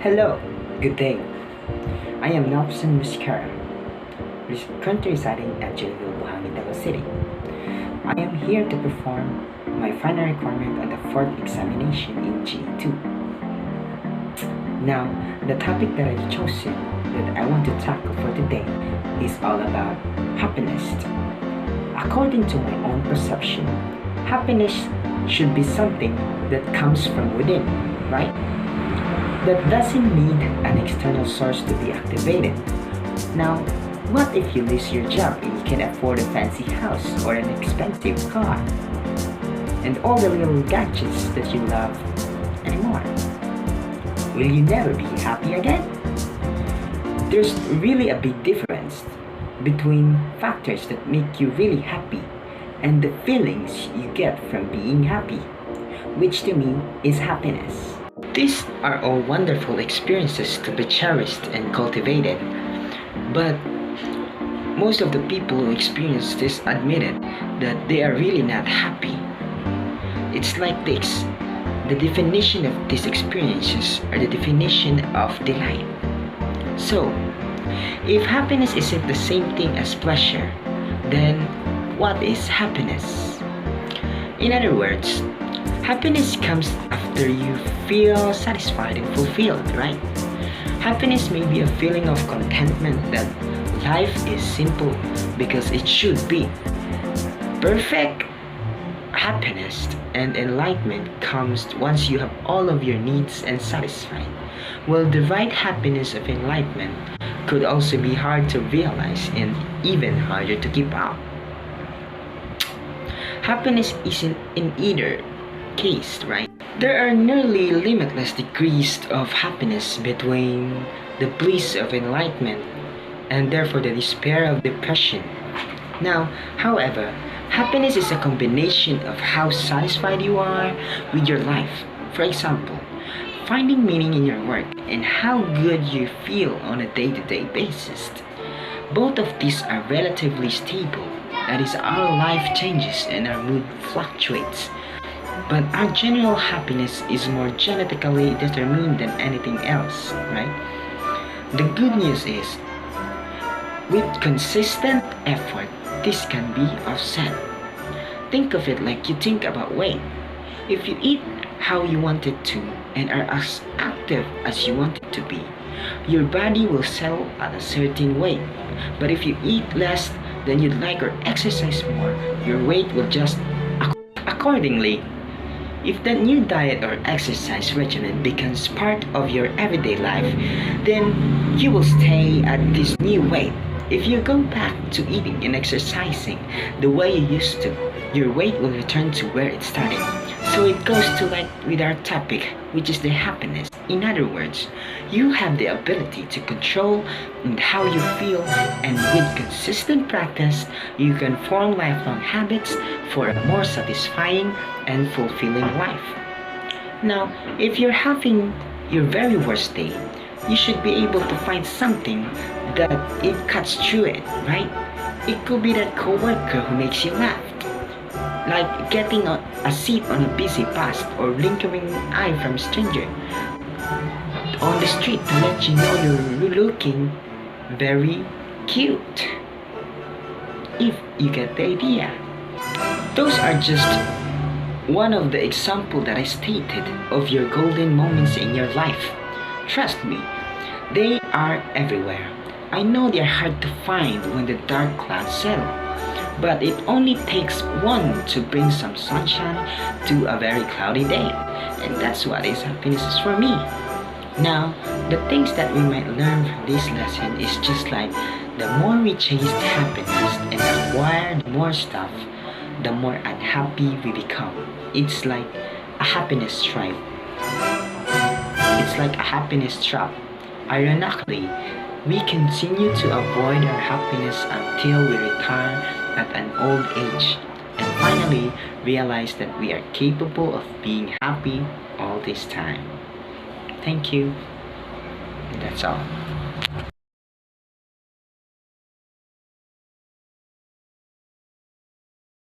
Hello, good day. I am Nelson Muscara, currently residing at Jillville, Buhangin, Davao City. I am here to perform my final requirement on the fourth examination in G2. Now, the topic that I've chosen that I want to tackle for today is all about happiness. According to my own perception, happiness should be something that comes from within, right? That doesn't need an external source to be activated. Now, what if you lose your job and you can afford a fancy house or an expensive car? And all the little gadgets that you love anymore? Will you never be happy again? There's really a big difference between factors that make you really happy and the feelings you get from being happy, which to me is happiness. These are all wonderful experiences to be cherished and cultivated, but most of the people who experience this admitted that they are really not happy. It's like this. The definition of these experiences are the definition of delight. So, if happiness isn't the same thing as pleasure, then what is happiness? In other words, happiness comes after you feel satisfied and fulfilled, right? Happiness may be a feeling of contentment that life is simple because it should be. Perfect happiness and enlightenment comes once you have all of your needs and satisfied. While the right happiness of enlightenment could also be hard to realize and even harder to keep up. Happiness isn't in either case, right? There are nearly limitless degrees of happiness between the bliss of enlightenment and therefore the despair of depression. Now, however, happiness is a combination of how satisfied you are with your life. For example, finding meaning in your work and how good you feel on a day-to-day basis. Both of these are relatively stable. That is, our life changes and our mood fluctuates. But our general happiness is more genetically determined than anything else, right? The good news is, with consistent effort, this can be offset. Think of it like you think about weight. If you eat how you want it to and are as active as you want it to be, your body will settle at a certain weight. But if you eat less than you'd like or exercise more, your weight will just accordingly. If that new diet or exercise regimen becomes part of your everyday life, then you will stay at this new weight. If you go back to eating and exercising the way you used to, your weight will return to where it started. So it goes to like with our topic, which is the happiness. In other words, you have the ability to control how you feel, and with consistent practice, you can form lifelong habits for a more satisfying and fulfilling life. Now, if you're having your very worst day, you should be able to find something that it cuts through it, right? It could be that coworker who makes you laugh, like getting a seat on a busy bus or lingering eye from a stranger on the street to let you know you're looking very cute. If you get the idea. Those are just one of the examples that I stated of your golden moments in your life. Trust me, they are everywhere. I know they're hard to find when the dark clouds settle, but it only takes one to bring some sunshine to a very cloudy day, and that's what is happiness for me. Now, the things that we might learn from this lesson is just like the more we chase happiness and acquire more stuff, the more unhappy we become. It's like a happiness trap. It's like a happiness trap. Ironically, we continue to avoid our happiness until we retire at an old age and finally realize that we are capable of being happy all this time. Thank you. And that's all.